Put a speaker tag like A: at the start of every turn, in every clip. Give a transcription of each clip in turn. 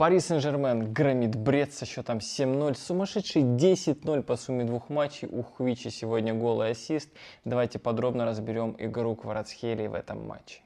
A: Пари Сен-Жермен громит Брест со счетом 7-0. Сумасшедший 10-0 по сумме двух матчей. У Хвичи сегодня гол и ассист. Давайте подробно разберем игру Кварацхелии в этом матче.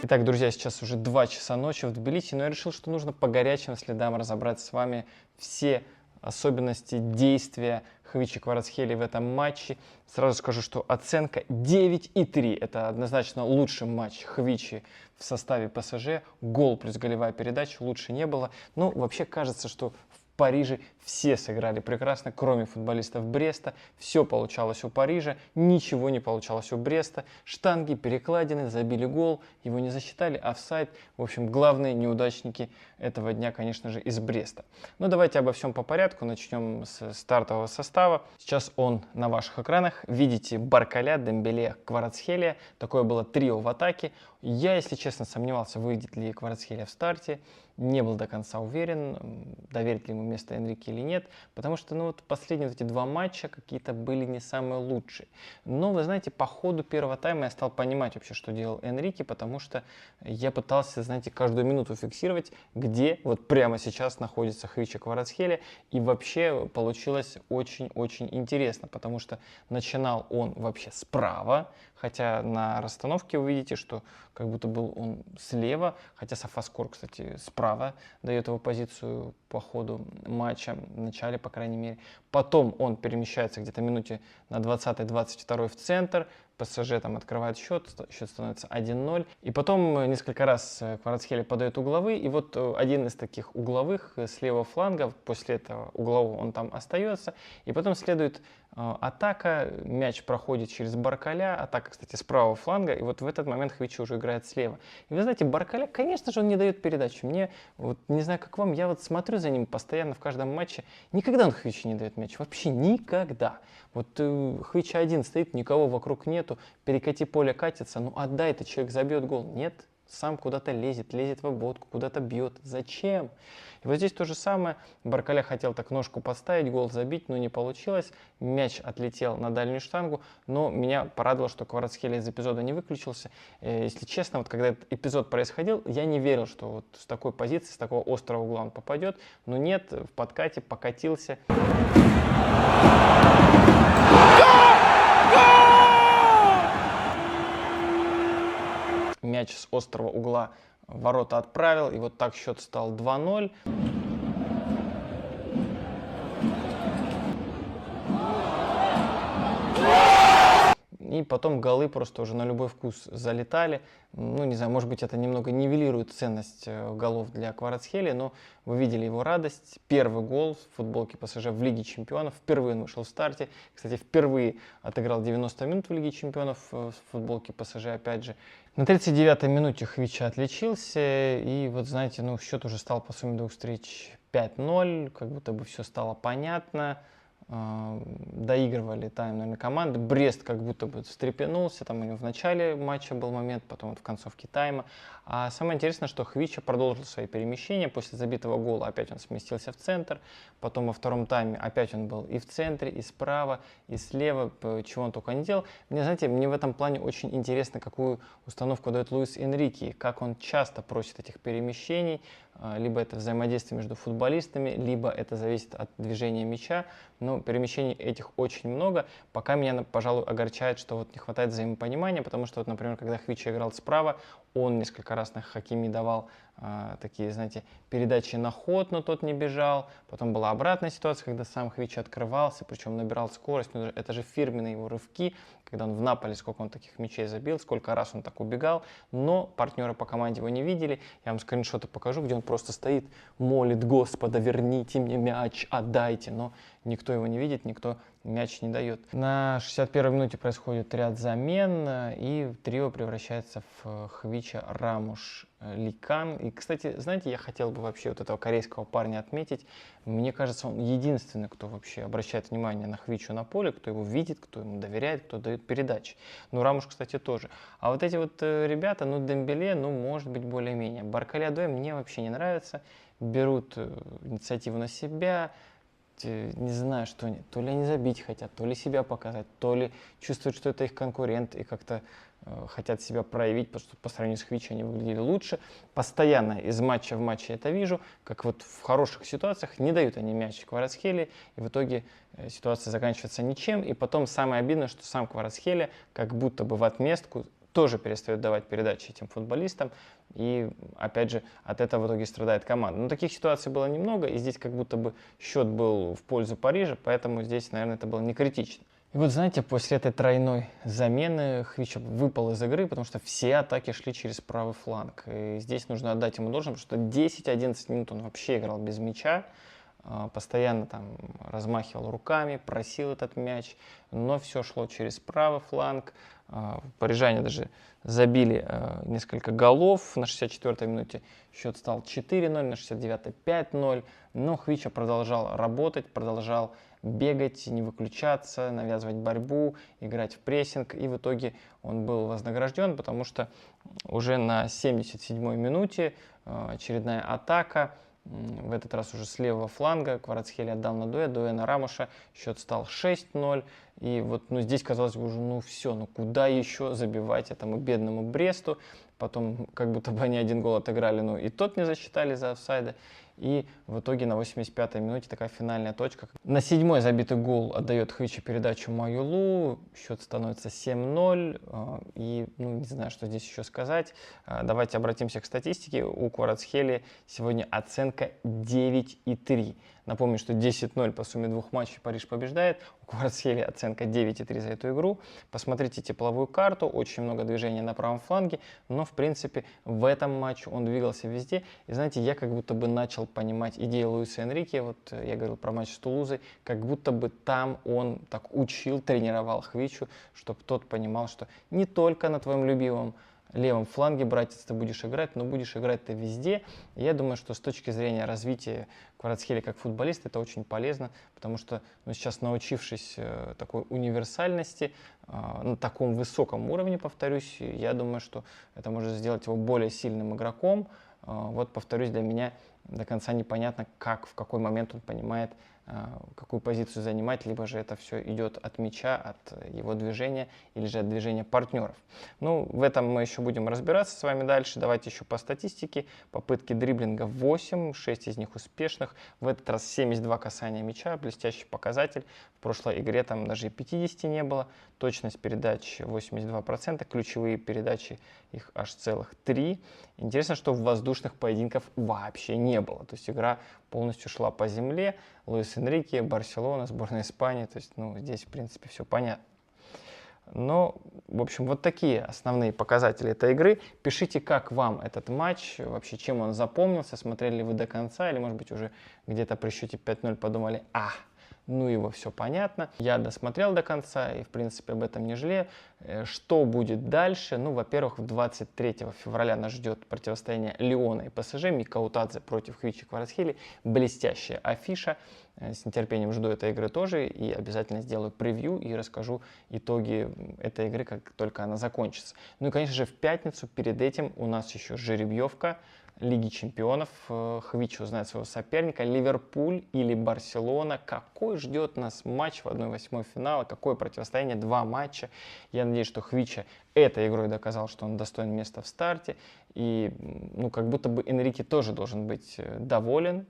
A: Итак, друзья, сейчас уже 2 часа ночи в Тбилиси, но я решил, что нужно по горячим следам разобрать с вами все особенности действия Хвичи Кварацхелии в этом матче. Сразу скажу, что оценка 9,3. Это однозначно лучший матч Хвичи в составе ПСЖ. Гол плюс голевая передача, лучше не было. Но вообще кажется, что в Париже все сыграли прекрасно, кроме футболистов Бреста. Все получалось у Парижа, ничего не получалось у Бреста. Штанги, перекладины, забили гол, его не засчитали, офсайд. В общем, главные неудачники этого дня, конечно же, из Бреста. Но давайте обо всем по порядку. Начнем с стартового состава. Сейчас он на ваших экранах. Видите Баркаля, Дембеле, Кварацхелия. Такое было трио в атаке. Я, если честно, сомневался, выйдет ли Кварацхелия в старте. Не был до конца уверен, доверить ли ему место Энрике или нет, потому что вот последние эти 2 матча какие-то были не самые лучшие. Но, вы знаете, по ходу первого тайма я стал понимать вообще, что делал Энрике, потому что я пытался, знаете, каждую минуту фиксировать, где вот прямо сейчас находится Хвича Кварацхелия, и вообще получилось очень-очень интересно, потому что начинал он вообще справа, хотя на расстановке вы видите, что как будто был он слева, хотя Софаскор, кстати, справа дает его позицию по ходу матча, в начале, по крайней мере. Потом он перемещается где-то минуте на 20-22 в центр, ПСЖ там открывает счет становится 1-0. И потом несколько раз Кварацхелия подает угловые, и вот один из таких угловых с левого фланга, после этого углового он там остается, и потом следует атака, мяч проходит через Баркаля, атака, кстати, с правого фланга, и вот в этот момент Хвичи уже играет слева. И вы знаете, Баркаля, конечно же, он не дает передачу. Мне, вот не знаю, как вам, я вот смотрю за ним постоянно в каждом матче, никогда он Хвичи не дает мяч, вообще никогда. Вот Хвичи один стоит, никого вокруг нету, перекати поле катится, ну отдай, ты человек забьет гол. Нет, сам куда-то лезет в обводку, куда-то бьет. Зачем? И вот здесь то же самое. Баркаля хотел так ножку подставить, гол забить, но не получилось. Мяч отлетел на дальнюю штангу, но меня порадовало, что Кварацхелия из эпизода не выключился. Если честно, вот когда этот эпизод происходил, я не верил, что вот с такой позиции, с такого острого угла он попадет. Но нет, в подкате покатился. Мяч с острого угла ворота отправил, и вот так счет стал 2-0. И потом голы просто уже на любой вкус залетали. Ну, не знаю, может быть, это немного нивелирует ценность голов для Кварацхелии, но вы видели его радость. Первый гол в футболке ПСЖ в Лиге Чемпионов. Впервые он вышел в старте. Кстати, впервые отыграл 90 минут в Лиге Чемпионов в футболке ПСЖ, опять же. На 39-й минуте Хвича отличился. И вот, знаете, ну, счет уже стал по сумме 2 встреч 5-0. Как будто бы все стало понятно. Доигрывали тайм, наверное, команды. Брест как будто бы встрепенулся, там у него в начале матча был момент, потом вот в концовке тайма. А самое интересное, что Хвича продолжил свои перемещения. После забитого гола опять он сместился в центр, потом во втором тайме опять он был и в центре, и справа, и слева, чего он только не делал. Мне, знаете, мне в этом плане очень интересно, какую установку дает Луис Энрике, как он часто просит этих перемещений, либо это взаимодействие между футболистами, либо это зависит от движения мяча. Но перемещений этих очень много. Пока меня, пожалуй, огорчает, что вот не хватает взаимопонимания, потому что, вот, например, когда Хвича играл справа, он несколько раз на Хакими давал такие, знаете, передачи на ход, но тот не бежал. Потом была обратная ситуация, когда сам Хвича открывался, причем набирал скорость. Но это же фирменные его рывки, когда он в Наполе, сколько он таких мячей забил, сколько раз он так убегал. Но партнеры по команде его не видели. Я вам скриншоты покажу, где он просто стоит, молит Господа, верните мне мяч, отдайте. Но никто его не видит, никто мяч не дает. На 61-й минуте происходит ряд замен, и трио превращается в Хвича, Рамуш, Ликан. И, кстати, знаете, я хотел бы вообще вот этого корейского парня отметить. Мне кажется, он единственный, кто вообще обращает внимание на Хвичу на поле, кто его видит, кто ему доверяет, кто дает передачи. Ну, Рамуш, кстати, тоже. А вот эти вот ребята, ну, Дембеле, ну, может быть, более-менее. Баркаля мне вообще не нравится. Берут инициативу на себя. не знаю, что они, то ли они забить хотят, то ли себя показать, то ли чувствуют, что это их конкурент и как-то хотят себя проявить, потому что по сравнению с Хвичи они выглядели лучше. Постоянно из матча в матч я это вижу, как вот в хороших ситуациях не дают они мяч Кварацхелии, и в итоге ситуация заканчивается ничем. И потом самое обидное, что сам Кварацхелия как будто бы в отместку тоже перестает давать передачи этим футболистам, и опять же от этого в итоге страдает команда. Но таких ситуаций было немного, и здесь как будто бы счет был в пользу Парижа, поэтому здесь, наверное, это было не критично. И вот знаете, после этой тройной замены Хвича выпал из игры, потому что все атаки шли через правый фланг. И здесь нужно отдать ему должное, потому что 10-11 минут он вообще играл без мяча, постоянно там размахивал руками, просил этот мяч, но все шло через правый фланг. Парижане даже забили несколько голов. На 64-й минуте счет стал 4-0, на 69-й 5-0. Но Хвича продолжал работать, продолжал бегать, не выключаться, навязывать борьбу, играть в прессинг. И в итоге он был вознагражден, потому что уже на 77-й минуте очередная атака. В этот раз уже с левого фланга Кварацхелия отдал на Дуэ на Рамуша, счет стал 6-0. И вот здесь казалось бы уже, все, куда еще забивать этому бедному Бресту. Потом как будто бы они один гол отыграли, и тот не засчитали за офсайда. И в итоге на 85-й минуте такая финальная точка. На 7-й забитый гол отдает Хвичи передачу Маюлу. Счет становится 7-0. И не знаю, что здесь еще сказать. Давайте обратимся к статистике. У Кварацхелии сегодня оценка 9,3. Напомню, что 10-0 по сумме двух матчей Париж побеждает. У Кварацхелии оценка 9,3 за эту игру. Посмотрите тепловую карту. Очень много движения на правом фланге. Но, в принципе, в этом матче он двигался везде. И, знаете, я как будто бы начал понимать идею Луиса Энрике. Вот я говорил про матч с Тулузой. Как будто бы там он так учил, тренировал Хвичу, чтобы тот понимал, что не только на твоем любимом левом фланге, братец, ты будешь играть, но будешь играть ты везде. И я думаю, что с точки зрения развития Кварацхелии как футболиста это очень полезно, потому что сейчас, научившись такой универсальности, на таком высоком уровне, повторюсь, я думаю, что это может сделать его более сильным игроком. Вот, повторюсь, для меня до конца непонятно, в какой момент он понимает, какую позицию занимать, либо же это все идет от мяча, от его движения, или же от движения партнеров. В этом мы еще будем разбираться с вами дальше. Давайте еще по статистике. Попытки дриблинга 8, 6 из них успешных. В этот раз 72 касания мяча, блестящий показатель. В прошлой игре там даже и 50 не было. Точность передач 82%, ключевые передачи их аж целых 3. Интересно, что в воздушных поединков вообще не было. То есть игра полностью шла по земле. Луис Энрике, Барселона, сборная Испании. То есть, здесь, в принципе, все понятно. Но, в общем, вот такие основные показатели этой игры. Пишите, как вам этот матч, вообще, чем он запомнился, смотрели ли вы до конца, или, может быть, уже где-то при счете 5-0 подумали, его все понятно. Я досмотрел до конца и, в принципе, об этом не жалею. Что будет дальше? Во-первых, 23 февраля нас ждет противостояние Лиона и ПСЖ. Мика Утадзе против Хвичи Кварацхелии. Блестящая афиша. С нетерпением жду этой игры тоже. И обязательно сделаю превью и расскажу итоги этой игры, как только она закончится. И, конечно же, в пятницу перед этим у нас еще жеребьевка Лиги чемпионов. Хвичи узнает своего соперника. Ливерпуль или Барселона. Какой ждет нас матч в 1/8 финала? Какое противостояние? 2 матча. Я надеюсь, что Хвичи этой игрой доказал, что он достоин места в старте. И как будто бы Энрике тоже должен быть доволен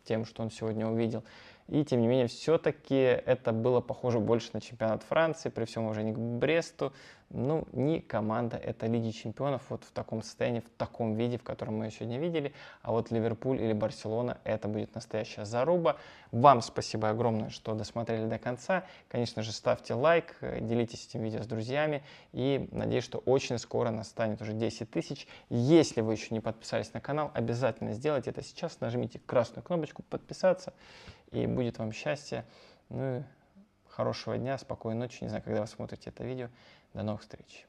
A: тем, что он сегодня увидел. И, тем не менее, все-таки это было похоже больше на чемпионат Франции, при всем уважении к Бресту. Не команда, это Лиги чемпионов вот в таком состоянии, в таком виде, в котором мы ее сегодня видели. А вот Ливерпуль или Барселона, это будет настоящая заруба. Вам спасибо огромное, что досмотрели до конца. Конечно же, ставьте лайк, делитесь этим видео с друзьями. И надеюсь, что очень скоро нас станет уже 10 тысяч. Если вы еще не подписались на канал, обязательно сделайте это сейчас. Нажмите красную кнопочку «Подписаться», и будет вам счастье. И хорошего дня, спокойной ночи. Не знаю, когда вы смотрите это видео. До новых встреч.